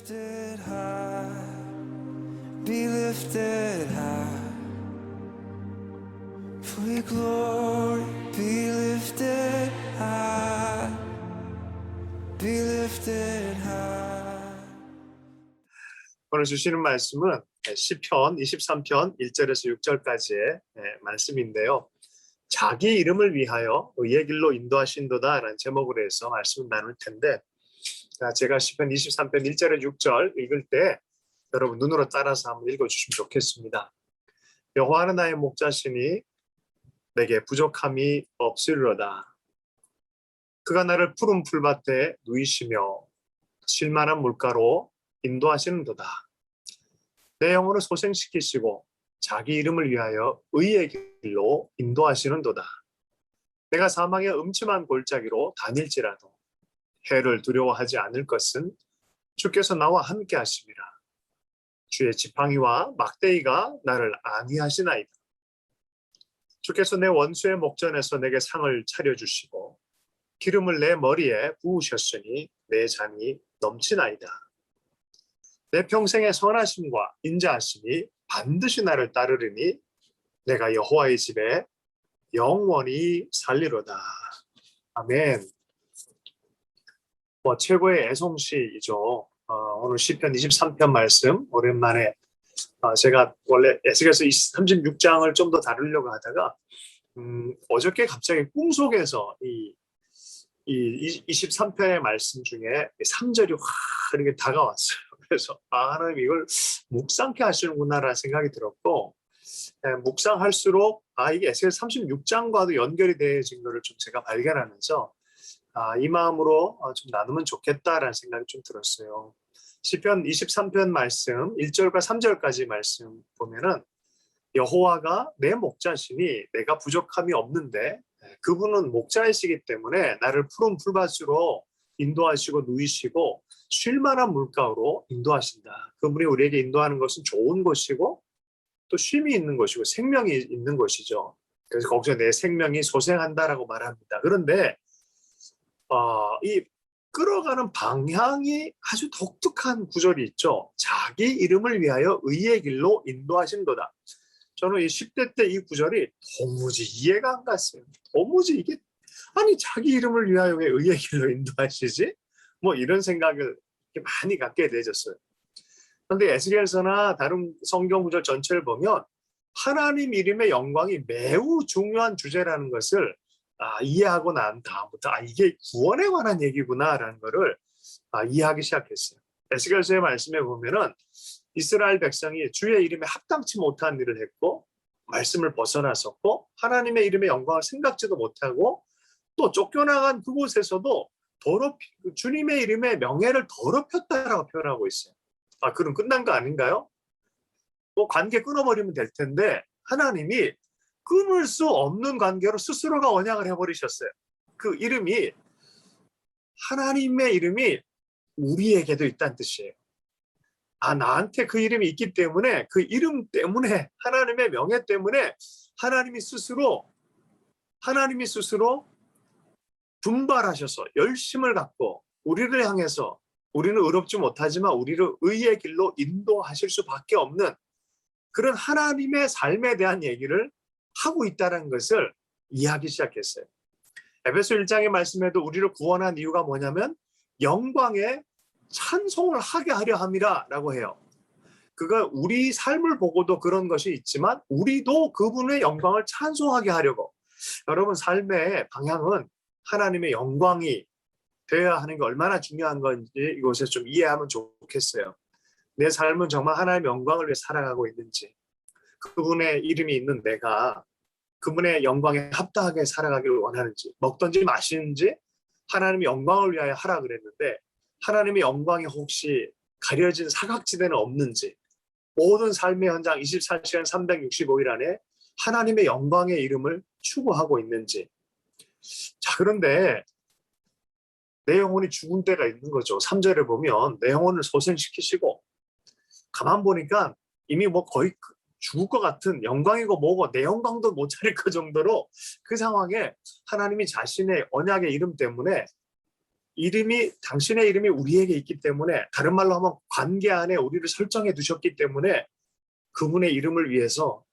lifted high, be lifted high. For your glory, be lifted high, be lifted high. 오늘 주시는 말씀은 시편 23편 1절에서 6절까지의 말씀인데요. 자기 이름을 위하여 의의 길로 인도하신도다 라는 제목으로 해서 말씀을 나눌 텐데, 제가 시편 23편 1절에 6절 읽을 때 여러분 눈으로 따라서 한번 읽어주시면 좋겠습니다. 여호와는 나의 목자시니 내게 부족함이 없으리로다. 그가 나를 푸른 풀밭에 누이시며 쉴만한 물가로 인도하시는도다. 내 영혼을 소생시키시고 자기 이름을 위하여 의의 길로 인도하시는도다. 내가 사망의 음침한 골짜기로 다닐지라도 해를 두려워하지 않을 것은 주께서 나와 함께 하심이라. 주의 지팡이와 막대기가 나를 안위하시나이다. 주께서 내 원수의 목전에서 내게 상을 차려주시고 기름을 내 머리에 부으셨으니 내 잔이 넘치나이다. 내 평생의 선하심과 인자하심이 반드시 나를 따르리니 내가 여호와의 집에 영원히 살리로다. 아멘. 최고의 애송시이죠. 오늘 시편 23편 말씀 오랜만에 제가 원래 에스겔서 36장을 좀 더 다루려고 하다가 어저께 갑자기 꿈속에서 이 23편의 말씀 중에 3절이 확 이렇게 다가왔어요. 그래서 하나님 이걸 묵상케 하시는구나라는 생각이 들었고, 묵상할수록 이게 에스겔 36장과도 연결이 되어진 것을 좀 제가 발견하면서 이 마음으로 좀 나누면 좋겠다라는 생각이 좀 들었어요. 시편 23편 말씀 1절과 3절까지 말씀 보면은 여호와가 내 목자시니 내가 부족함이 없는데 그분은 목자이시기 때문에 나를 푸른 풀밭으로 인도하시고 누이시고 쉴만한 물가로 인도하신다. 그분이 우리에게 인도하는 것은 좋은 것이고 또 쉼이 있는 것이고 생명이 있는 것이죠. 그래서 거기서 내 생명이 소생한다라고 말합니다. 그런데 이 끌어가는 방향이 아주 독특한 구절이 있죠. 자기 이름을 위하여 의의 길로 인도하신도다. 저는 이 10대 때 이 구절이 도무지 이해가 안 갔어요. 도무지 이게 아니 자기 이름을 위하여 왜 의의 길로 인도하시지? 이런 생각을 많이 갖게 되졌어요. 그런데 에스겔서나 다른 성경 구절 전체를 보면 하나님 이름의 영광이 매우 중요한 주제라는 것을 이해하고 난 다음부터 이게 구원에 관한 얘기구나라는 것을 이해하기 시작했어요. 에스겔서의 말씀에 보면은 이스라엘 백성이 주의 이름에 합당치 못한 일을 했고 말씀을 벗어났었고 하나님의 이름의 영광을 생각지도 못하고 또 쫓겨나간 그곳에서도 주님의 이름의 명예를 더럽혔다라고 표현하고 있어요. 그럼 끝난 거 아닌가요? 관계 끊어버리면 될 텐데 하나님이 끊을 수 없는 관계로 스스로가 언약을 해버리셨어요. 그 이름이 하나님의 이름이 우리에게도 있다는 뜻이에요. 나한테 그 이름이 있기 때문에 그 이름 때문에 하나님의 명예 때문에 하나님이 스스로 분발하셔서 열심을 갖고 우리를 향해서 우리는 의롭지 못하지만 우리를 의의 길로 인도하실 수밖에 없는 그런 하나님의 삶에 대한 얘기를 하고 있다는 것을 이해하기 시작했어요. 에베소 1장의 말씀에도 우리를 구원한 이유가 뭐냐면 영광에 찬송을 하게 하려 함이라 라고 해요. 그가 우리 삶을 보고도 그런 것이 있지만 우리도 그분의 영광을 찬송하게 하려고. 여러분 삶의 방향은 하나님의 영광이 되어야 하는 게 얼마나 중요한 건지 이곳에서 좀 이해하면 좋겠어요. 내 삶은 정말 하나님의 영광을 위해 살아가고 있는지, 그분의 이름이 있는 내가 그분의 영광에 합당하게 살아가기를 원하는지, 먹든지 마시는지 하나님의 영광을 위하여 하라 그랬는데 하나님의 영광이 혹시 가려진 사각지대는 없는지, 모든 삶의 현장 24시간 365일 안에 하나님의 영광의 이름을 추구하고 있는지. 그런데 내 영혼이 죽은 때가 있는 거죠. 3절에 보면 내 영혼을 소생시키시고 가만 보니까 이미 거의 죽을 것 같은 영광이고 뭐고 내 영광도 못 차릴 그 정도로 그 상황에 하나님이 자신의 언약의 이름 때문에 당신의 이름이 우리에게 있기 때문에, 다른 말로 하면 관계 안에 우리를 설정해 두셨기 때문에 그분의 이름을 위해서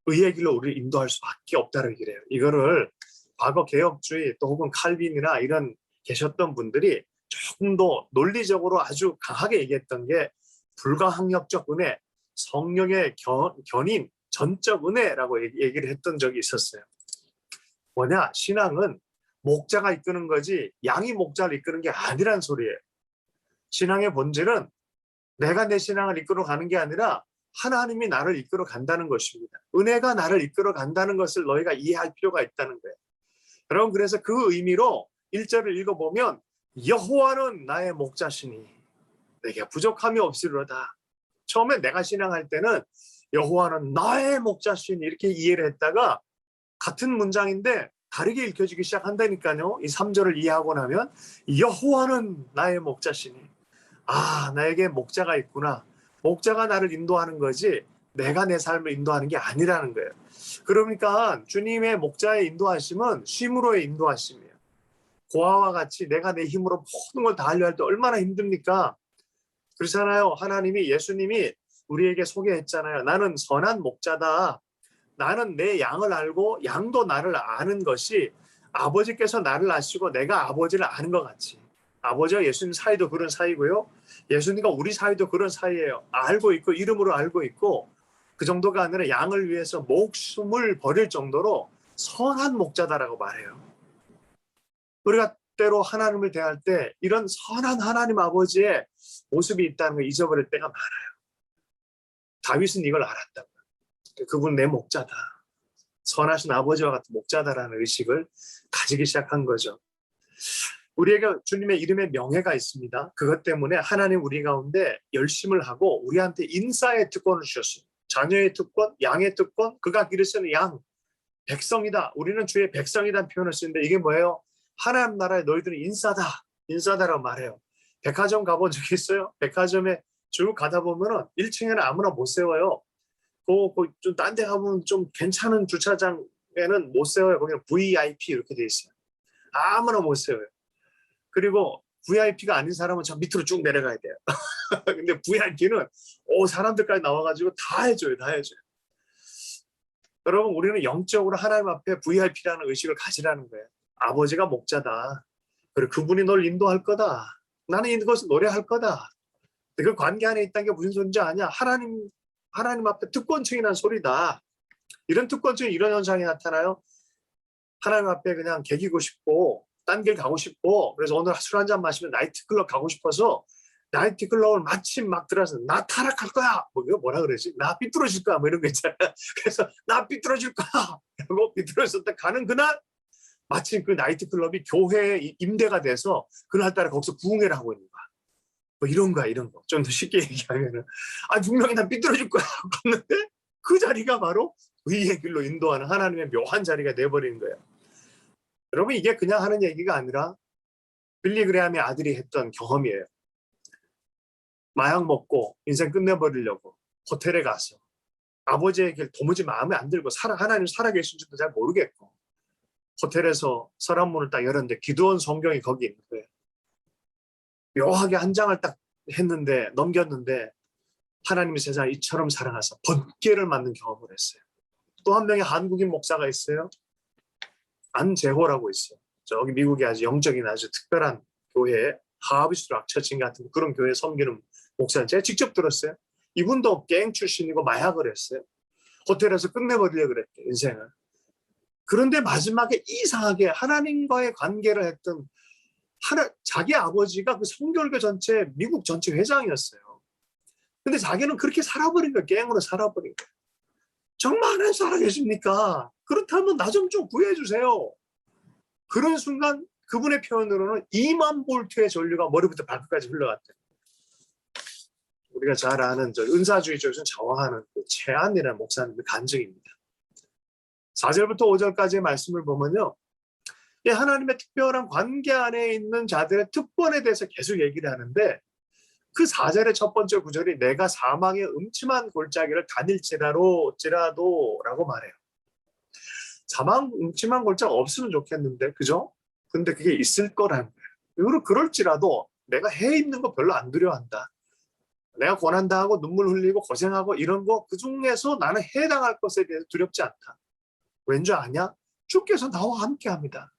의의 길로 우리를 인도할 수밖에 없다는 얘기래요. 이거를 과거 개혁주의 또 혹은 칼빈이나 이런 계셨던 분들이 조금 더 논리적으로 아주 강하게 얘기했던 게 불가항력적 은혜, 성령의 견인, 전적 은혜라고 얘기를 했던 적이 있었어요. 뭐냐? 신앙은 목자가 이끄는 거지 양이 목자를 이끄는 게 아니란 소리예요. 신앙의 본질은 내가 내 신앙을 이끌어 가는 게 아니라 하나님이 나를 이끌어 간다는 것입니다. 은혜가 나를 이끌어 간다는 것을 너희가 이해할 필요가 있다는 거예요. 여러분, 그래서 그 의미로 1절을 읽어보면 여호와는 나의 목자시니 내게 부족함이 없으리로다. 처음에 내가 신앙할 때는 여호와는 나의 목자시니 이렇게 이해를 했다가 같은 문장인데 다르게 읽혀지기 시작한다니까요. 이 3절을 이해하고 나면 여호와는 나의 목자시니, 아, 나에게 목자가 있구나. 목자가 나를 인도하는 거지 내가 내 삶을 인도하는 게 아니라는 거예요. 그러니까 주님의 목자의 인도하심은 쉼으로의 인도하심이에요. 고아와 같이 내가 내 힘으로 모든 걸 다 하려 할 때 얼마나 힘듭니까? 그렇잖아요. 예수님이 우리에게 소개했잖아요. 나는 선한 목자다. 나는 내 양을 알고 양도 나를 아는 것이 아버지께서 나를 아시고 내가 아버지를 아는 것 같이. 아버지와 예수님 사이도 그런 사이고요. 예수님과 우리 사이도 그런 사이예요. 알고 있고 이름으로 알고 있고, 그 정도가 아니라 양을 위해서 목숨을 버릴 정도로 선한 목자다라고 말해요. 우리가 때로 하나님을 대할 때 이런 선한 하나님 아버지의 모습이 있다는 걸 잊어버릴 때가 많아요. 다윗은 이걸 알았다고요. 그분 내 목자다. 선하신 아버지와 같은 목자다라는 의식을 가지기 시작한 거죠. 우리에게 주님의 이름의 명예가 있습니다. 그것 때문에 하나님 우리 가운데 열심을 하고 우리한테 인사의 특권을 주셨어요. 자녀의 특권, 양의 특권, 그가 기르시는 양, 백성이다. 우리는 주의 백성이라는 표현을 쓰는데 이게 뭐예요? 하나님 나라에 너희들은 인싸다라고 말해요. 백화점 가본 적 있어요? 백화점에 쭉 가다 보면은 1층에는 아무나 못 세워요. 좀 딴 데 가보면 좀 괜찮은 주차장에는 못 세워요. 거기는 VIP 이렇게 돼 있어요. 아무나 못 세워요. 그리고 VIP가 아닌 사람은 저 밑으로 쭉 내려가야 돼요. 근데 VIP는 사람들까지 나와가지고 다 해줘요. 여러분, 우리는 영적으로 하나님 앞에 VIP라는 의식을 가지라는 거예요. 아버지가 목자다. 그리고 그분이 널 인도할 거다. 나는 이것을 노래할 거다. 그 관계 안에 있다는 게 무슨 소리인지 아냐? 하나님 앞에 특권층이라는 소리다. 이런 특권층이 이런 현상이 나타나요. 하나님 앞에 그냥 개기고 싶고 딴 길 가고 싶고, 그래서 오늘 술 한잔 마시면 나이트클럽 가고 싶어서 나이트클럽을 마침 막 들어서 나 타락할 거야. 이거 뭐라 그러지? 나 삐뚤어질 거야. 이런 거 있잖아요. 그래서 나 삐뚤어질 거야. 그리고 삐뚤어졌다 가는 그날 마침 그 나이트클럽이 교회에 임대가 돼서 그날따라 거기서 부흥회를 하고 있는 거야. 이런 거. 좀 더 쉽게 얘기하면은 분명히 난 삐뚤어질 거야. 그런데 그 자리가 바로 의의 길로 인도하는 하나님의 묘한 자리가 돼버리는 거예요. 여러분, 이게 그냥 하는 얘기가 아니라 빌리 그레함의 아들이 했던 경험이에요. 마약 먹고 인생 끝내버리려고 호텔에 가서 아버지의 길 도무지 마음에 안 들고 하나님 살아계신지도 잘 모르겠고 호텔에서 서랍문을 딱 열었는데 기드온 성경이 거기 있는 거예요. 묘하게 한 장을 딱 넘겼는데 하나님이 세상을 이처럼 사랑하사 번개를 맞는 경험을 했어요. 또 한 명의 한국인 목사가 있어요. 안재호라고 있어요. 저기 미국에 아주 영적인 아주 특별한 교회, 하비스 락 처치 같은 그런 교회에 섬기는 목사는 제가 직접 들었어요. 이분도 갱 출신이고 마약을 했어요. 호텔에서 끝내버리려고 그랬대, 인생을. 그런데 마지막에 이상하게 하나님과의 관계를 했던 자기 아버지가 그 성결교 전체 미국 전체 회장이었어요. 근데 자기는 그렇게 살아버린 거예요. 갱으로 살아버린 거예요. 정말 하나님 살아계십니까? 그렇다면 나 좀 구해해 주세요. 그런 순간 그분의 표현으로는 2만 볼트의 전류가 머리부터 발끝까지 흘러갔대요. 우리가 잘 아는 은사주의 쪽에서 저항하는 그 최안이라는 목사님의 간증입니다. 4절부터 5절까지의 말씀을 보면요. 하나님의 특별한 관계 안에 있는 자들의 특권에 대해서 계속 얘기를 하는데 그 4절의 첫 번째 구절이 내가 사망의 음침한 골짜기를 다닐지라도라고 말해요. 사망 음침한 골짜기 없으면 좋겠는데, 그죠? 근데 그게 있을 거라는 거예요. 그럴지라도 내가 해 입는 거 별로 안 두려워한다. 내가 고난당하고 눈물 흘리고 고생하고 이런 거 그 중에서 나는 해당할 것에 대해서 두렵지 않다. 왠지 아냐? 주께서 나와 함께 합니다.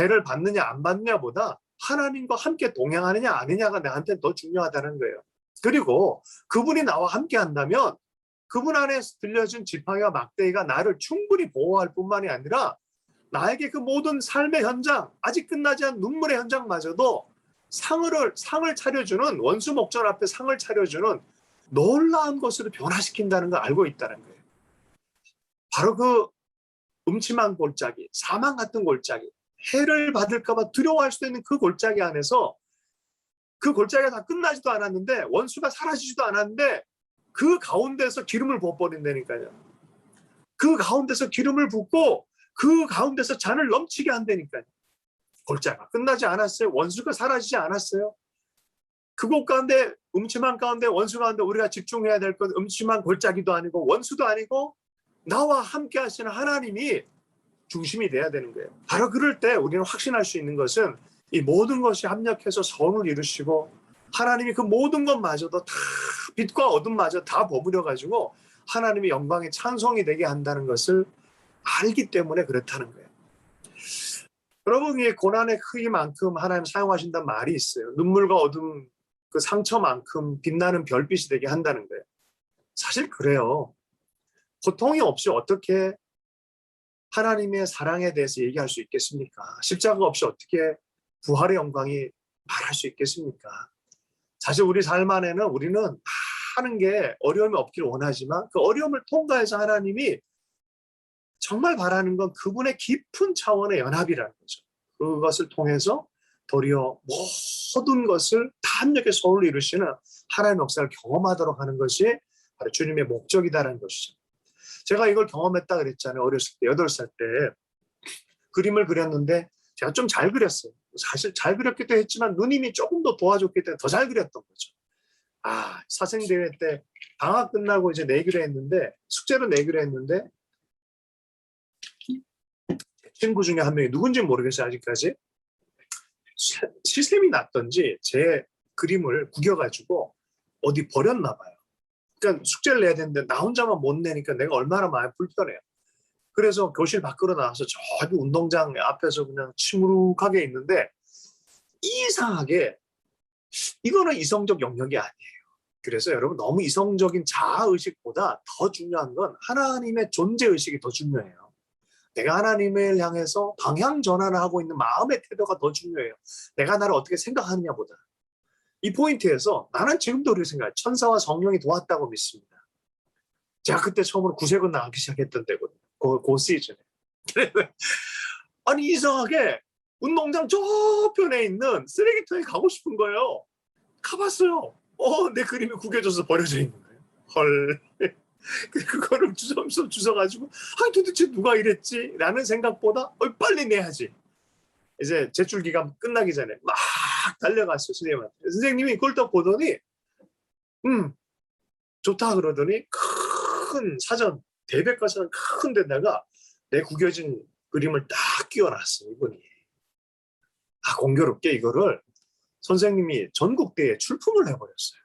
해를 받느냐 안 받느냐보다 하나님과 함께 동행하느냐 아니냐가 나한테는 더 중요하다는 거예요. 그리고 그분이 나와 함께 한다면 그분 안에 들려준 지팡이와 막대기가 나를 충분히 보호할 뿐만이 아니라 나에게 그 모든 삶의 현장, 아직 끝나지 않은 눈물의 현장마저도 상을 차려주는, 원수 목전 앞에 상을 차려주는 놀라운 것으로 변화시킨다는 걸 알고 있다는 거예요. 바로 그 음침한 골짜기, 사망 같은 골짜기, 해를 받을까 봐 두려워할 수도 있는 그 골짜기 안에서 그 골짜기가 다 끝나지도 않았는데 원수가 사라지지도 않았는데 그 가운데서 기름을 부어버린다니까요. 그 가운데서 기름을 붓고 그 가운데서 잔을 넘치게 한다니까요. 골짜기가 끝나지 않았어요. 원수가 사라지지 않았어요. 그곳 가운데, 음침한 가운데, 원수 가운데 우리가 집중해야 될 건 음침한 골짜기도 아니고 원수도 아니고 나와 함께 하시는 하나님이 중심이 돼야 되는 거예요. 바로 그럴 때 우리는 확신할 수 있는 것은 이 모든 것이 합력해서 선을 이루시고 하나님이 그 모든 것마저도 다 빛과 어둠마저 다 버무려 가지고 하나님의 영광의 찬송이 되게 한다는 것을 알기 때문에 그렇다는 거예요. 여러분, 이 고난의 크기만큼 하나님 사용하신다는 말이 있어요. 눈물과 어둠 그 상처만큼 빛나는 별빛이 되게 한다는 거예요. 사실 그래요. 고통이 없이 어떻게 하나님의 사랑에 대해서 얘기할 수 있겠습니까? 십자가 없이 어떻게 부활의 영광이 말할 수 있겠습니까? 사실 우리 삶 안에는 우리는 하는 게 어려움이 없기를 원하지만 그 어려움을 통과해서 하나님이 정말 바라는 건 그분의 깊은 차원의 연합이라는 거죠. 그것을 통해서 도리어 모든 것을 다 합력해 서울로 이루시는 하나님의 역사를 경험하도록 하는 것이 바로 주님의 목적이다라는 것이죠. 제가 이걸 경험했다 그랬잖아요. 어렸을 때, 8살 때 그림을 그렸는데 제가 좀 잘 그렸어요. 사실 잘 그렸기도 했지만 누님이 조금 더 도와줬기 때문에 더 잘 그렸던 거죠. 사생대회 때 방학 끝나고 이제 내기로 했는데 숙제로 내기로 했는데 친구 중에 한 명이 누군지 모르겠어요. 아직까지 시샘이 났던지 제 그림을 구겨가지고 어디 버렸나 봐요. 그러니까 숙제를 내야 되는데 나 혼자만 못 내니까 내가 얼마나 마음이 불편해요. 그래서 교실 밖으로 나와서 저기 운동장 앞에서 그냥 침묵하게 있는데 이상하게 이거는 이성적 영역이 아니에요. 그래서 여러분 너무 이성적인 자아의식보다 더 중요한 건 하나님의 존재의식이 더 중요해요. 내가 하나님을 향해서 방향 전환을 하고 있는 마음의 태도가 더 중요해요. 내가 나를 어떻게 생각하느냐보다. 이 포인트에서 나는 지금도 그렇게 생각해요. 천사와 성령이 도왔다고 믿습니다. 제가 그때 처음으로 구색은 나가기 시작했던 때거든요. 그 시즌에. 아니 이상하게 운동장 저편에 있는 쓰레기통에 가고 싶은 거예요. 가봤어요. 내 그림이 구겨져서 버려져 있는 거예요. 헐. 그거를 주섬주섬 주워가지고 도대체 누가 이랬지? 라는 생각보다 빨리 내야지. 이제 제출 기간 끝나기 전에 막 달려갔어요. 선생님한테. 선생님이 그걸 딱 보더니 좋다 그러더니 큰 사전 대백과사전 큰 데다가 내 구겨진 그림을 딱 끼워놨어요. 이분이. 공교롭게 이거를 선생님이 전국대회에 출품을 해버렸어요.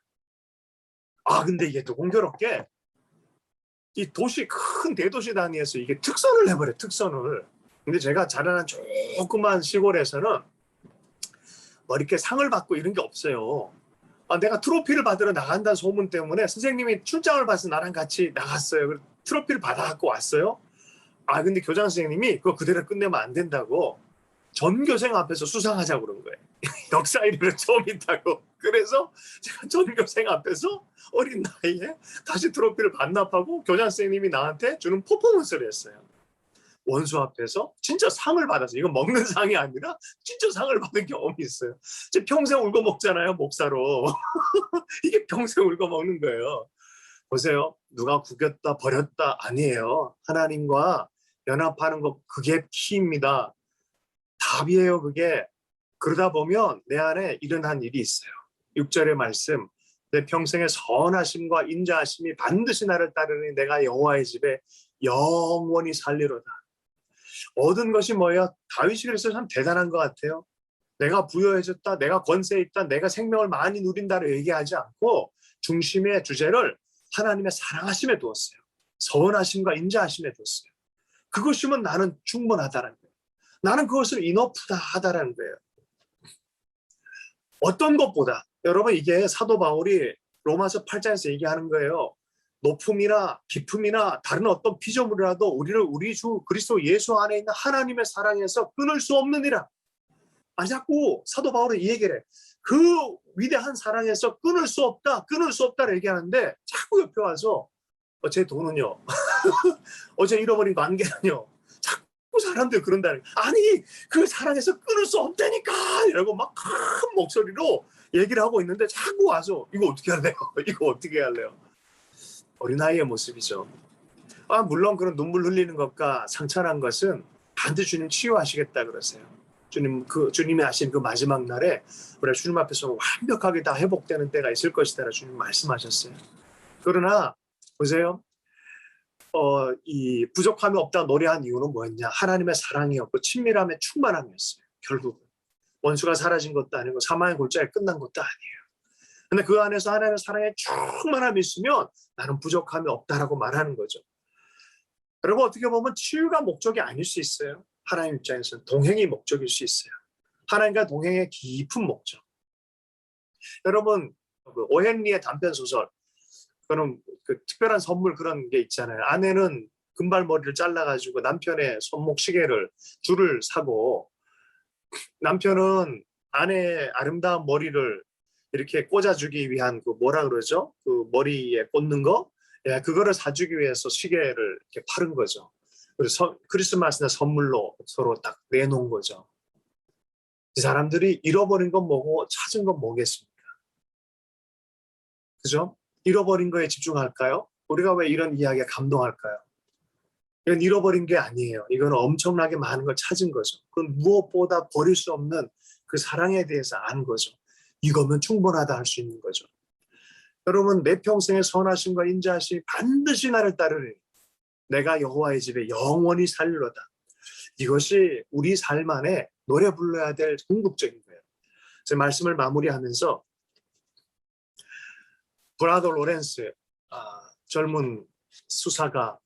근데 이게 또 공교롭게 이 도시 큰 대도시 단위에서 이게 특선을 해버려요. 특선을. 근데 제가 자라난 조그만 시골에서는 뭐 이렇게 상을 받고 이런 게 없어요. 내가 트로피를 받으러 나간다는 소문 때문에 선생님이 출장을 봐서 나랑 같이 나갔어요. 트로피를 받아갖고 왔어요. 근데 교장 선생님이 그거 그대로 끝내면 안 된다고 전교생 앞에서 수상하자고 그런 거예요. 역사 이론은 처음 있다고. 그래서 제가 전교생 앞에서 어린 나이에 다시 트로피를 반납하고 교장 선생님이 나한테 주는 퍼포먼스를 했어요. 원수 앞에서 진짜 상을 받았어요. 이건 먹는 상이 아니라 진짜 상을 받은 경험이 있어요. 제가 평생 울고 먹잖아요, 목사로. 이게 평생 울고 먹는 거예요. 보세요. 누가 구겼다 버렸다 아니에요. 하나님과 연합하는 거 그게 키입니다. 답이에요, 그게. 그러다 보면 내 안에 일어난 일이 있어요. 6절의 말씀. 내 평생의 선하심과 인자하심이 반드시 나를 따르니 내가 여호와의 집에 영원히 살리로다. 얻은 것이 뭐예요? 다윗이 그래서 참 대단한 것 같아요. 내가 부여해줬다, 내가 권세 있다, 내가 생명을 많이 누린다를 얘기하지 않고 중심의 주제를 하나님의 사랑하심에 두었어요. 선하심과 인자하심에 두었어요. 그것이면 나는 충분하다는 거예요. 나는 그것을 이너프다 하다라는 거예요. 어떤 것보다 여러분 이게 사도 바울이 로마서 8장에서 얘기하는 거예요. 높음이나 깊음이나 다른 어떤 피조물이라도 우리를 우리 주 그리스도 예수 안에 있는 하나님의 사랑에서 끊을 수 없느니라. 자꾸 사도 바울은 이 얘기를 해. 그 위대한 사랑에서 끊을 수 없다를 얘기하는데 자꾸 옆에 와서 제 돈은요. 어제 잃어버린 관계는요. 자꾸 사람들 그런다는 거예요. 아니 그 사랑에서 끊을 수 없다니까 이러고 막 큰 목소리로 얘기를 하고 있는데 자꾸 와서 이거 어떻게 할래요? 이거 어떻게 할래요? 어린아이의 모습이죠. 물론 그런 눈물 흘리는 것과 상처난 것은 반드시 주님 치유하시겠다 그러세요. 주님이 하신 그 마지막 날에 우리가 주님 앞에서 완벽하게 다 회복되는 때가 있을 것이다 주님 말씀하셨어요. 그러나 보세요. 이 부족함이 없다 노래한 이유는 뭐였냐? 하나님의 사랑이었고 친밀함의 충만함이었어요. 결국 원수가 사라진 것도 아니고 사망의 골짜기에 끝난 것도 아니에요. 근데 그 안에서 하나님의 사랑의 충만함이 있으면 나는 부족함이 없다라고 말하는 거죠. 여러분 어떻게 보면 치유가 목적이 아닐 수 있어요. 하나님 입장에서는 동행이 목적일 수 있어요. 하나님과 동행의 깊은 목적. 여러분 그 오헨리의 단편 소설 그런 그 특별한 선물 그런 게 있잖아요. 아내는 금발머리를 잘라가지고 남편의 손목 시계를 줄을 사고 남편은 아내의 아름다운 머리를 이렇게 꽂아주기 위한 그 뭐라 그러죠? 그 머리에 꽂는 거? 예, 그거를 사주기 위해서 시계를 이렇게 파는 거죠. 그래서 크리스마스나 선물로 서로 딱 내놓은 거죠. 이 사람들이 잃어버린 건 뭐고 찾은 건 뭐겠습니까? 그죠? 잃어버린 거에 집중할까요? 우리가 왜 이런 이야기에 감동할까요? 이건 잃어버린 게 아니에요. 이건 엄청나게 많은 걸 찾은 거죠. 그건 무엇보다 버릴 수 없는 그 사랑에 대해서 아는 거죠. 이거면 충분하다 할 수 있는 거죠. 여러분 내 평생의 선하심과 인자하심이 반드시 나를 따르니 내가 여호와의 집에 영원히 살리로다. 이것이 우리 삶 안에 노래 불러야 될 궁극적인 거예요. 제 말씀을 마무리하면서 브라더 로렌스 젊은 수사가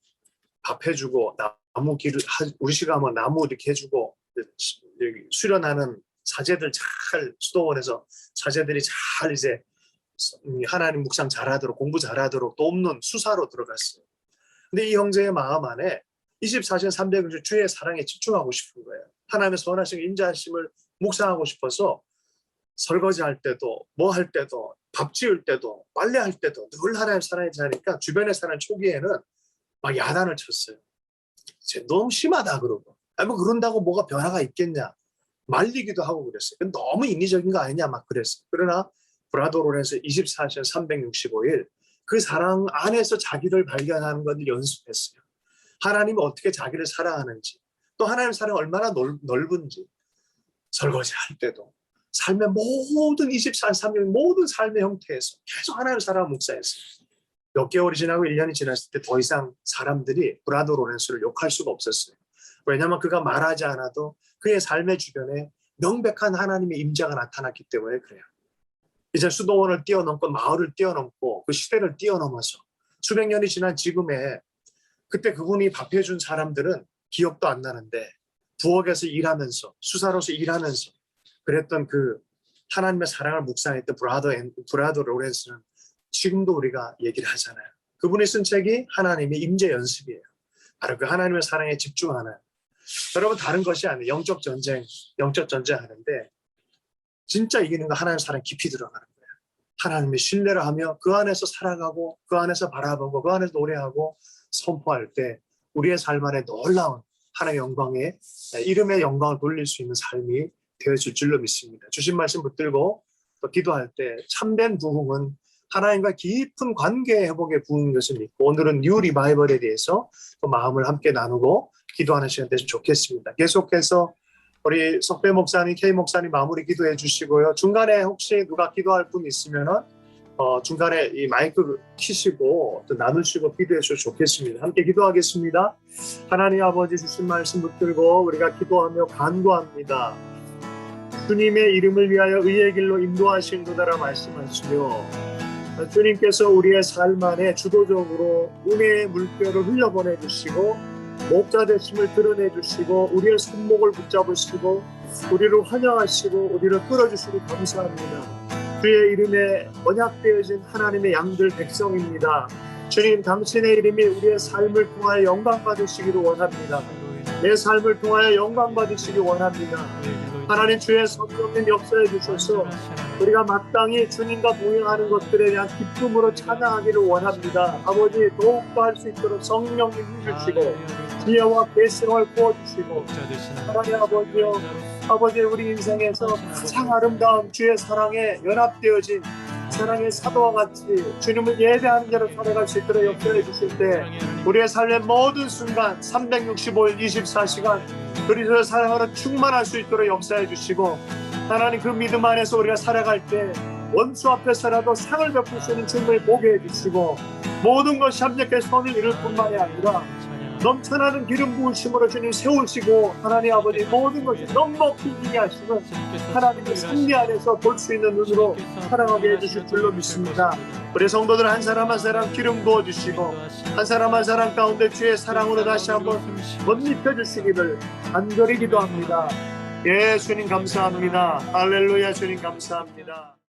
밥 해주고 나무 길을 우리시가 하면 나무 이렇게 해주고 여기 수련하는 사제들 잘 수도원에서 사제들이 잘 이제 하나님 묵상 잘하도록 공부 잘하도록 돕는 수사로 들어갔어요. 근데 이 형제의 마음 안에 24시간 360일 주의 사랑에 집중하고 싶은 거예요. 하나님의 선하심 인자하심을 묵상하고 싶어서 설거지할 때도 뭐 할 때도 밥 지을 때도 빨래할 때도 늘 하나님 사랑에 자니까 주변에 사는 초기에는 막 야단을 쳤어요. 너무 심하다 그러고 뭐 그런다고 뭐가 변화가 있겠냐 말리기도 하고 그랬어요. 너무 인위적인 거 아니냐 막 그랬어요. 그러나 브라더롤에서 24시간 365일 그 사랑 안에서 자기를 발견하는 것을 연습했어요. 하나님이 어떻게 자기를 사랑하는지 또 하나님의 사랑이 얼마나 넓은지 설거지할 때도 삶의 모든 24시간 365일 모든 삶의 형태에서 계속 하나님의 사랑을 묵상했어요. 몇 개월이 지나고 1년이 지났을 때 더 이상 사람들이 브라더 로렌스를 욕할 수가 없었어요. 왜냐하면 그가 말하지 않아도 그의 삶의 주변에 명백한 하나님의 임재가 나타났기 때문에 그래요. 이제 수도원을 뛰어넘고 마을을 뛰어넘고 그 시대를 뛰어넘어서 수백 년이 지난 지금에 그때 그분이 밥해준 사람들은 기억도 안 나는데 부엌에서 일하면서 수사로서 일하면서 그랬던 그 하나님의 사랑을 묵상했던 브라더 로렌스는 지금도 우리가 얘기를 하잖아요. 그분이 쓴 책이 하나님의 임재 연습이에요. 바로 그 하나님의 사랑에 집중하는 여러분 다른 것이 아니에요. 영적 전쟁 하는데 진짜 이기는 거 하나님의 사랑 깊이 들어가는 거예요. 하나님의 신뢰를 하며 그 안에서 살아가고 그 안에서 바라보고 그 안에서 노래하고 선포할 때 우리의 삶 안에 놀라운 하나님의 영광에 이름의 영광을 돌릴 수 있는 삶이 되어질 줄로 믿습니다. 주신 말씀 붙들고 또 기도할 때 참된 부흥은 하나님과 깊은 관계 회복의 부흥인 것을 믿고 오늘은 뉴 리바이벌에 대해서 또 마음을 함께 나누고 기도하는 시간 됐으면 좋겠습니다. 계속해서 우리 석배 목사님, K 목사님 마무리 기도해 주시고요. 중간에 혹시 누가 기도할 분 있으면은 중간에 이 마이크 키시고 또 나누시고 기도해 주셔도 좋겠습니다. 함께 기도하겠습니다. 하나님 아버지 주신 말씀 붙들고 우리가 기도하며 간구합니다. 주님의 이름을 위하여 의의 길로 인도하신 그다라 말씀하시며 주님께서 우리의 삶 안에 주도적으로 은혜의 물결을 흘려보내주시고 목자 되심을 드러내주시고 우리의 손목을 붙잡으시고 우리를 환영하시고 우리를 끌어주시니 감사합니다. 주의 이름에 언약되어진 하나님의 양들 백성입니다. 주님, 당신의 이름이 우리의 삶을 통하여 영광 받으시기를 원합니다. 내 삶을 통하여 영광 받으시기 원합니다. 하나님, 주의 성령님 역사해 주셔서 우리가 마땅히 주님과 동행하는 것들에 대한 기쁨으로 찬양하기를 원합니다. 아버지, 더욱더 할 수 있도록 성령님 힘주시고 지혜와 계승을 부어주시고 하나님 아버지여, 아버지 우리 인생에서 가장 아름다운 주의 사랑에 연합되어진 사랑의 사도와 같이 주님을 예배하는 자로 살아갈 수 있도록 역사해 주실 때 우리의 삶의 모든 순간 365일 24시간 그리스도의 사랑으로 충만할 수 있도록 역사해 주시고 하나님, 그 믿음 안에서 우리가 살아갈 때 원수 앞에서라도 상을 베푸시는 주님을 보게 해주시고 모든 것이 함께 선을 이룰 뿐만이 아니라 넘쳐나는 기름 부으심으로 주님 세우시고 하나님 아버지 모든 것이 넉넉히 이기게 하시는 하나님의 승리 안에서 볼 수 있는 눈으로 살아가게 해주실 줄로 믿습니다. 우리 성도들 한 사람 한 사람 기름 부어주시고 한 사람 한 사람 가운데 주의 사랑으로 다시 한번 멋입혀 주시기를 간절히 기도합니다. 예, 주님 감사합니다. 할렐루야, 주님 감사합니다.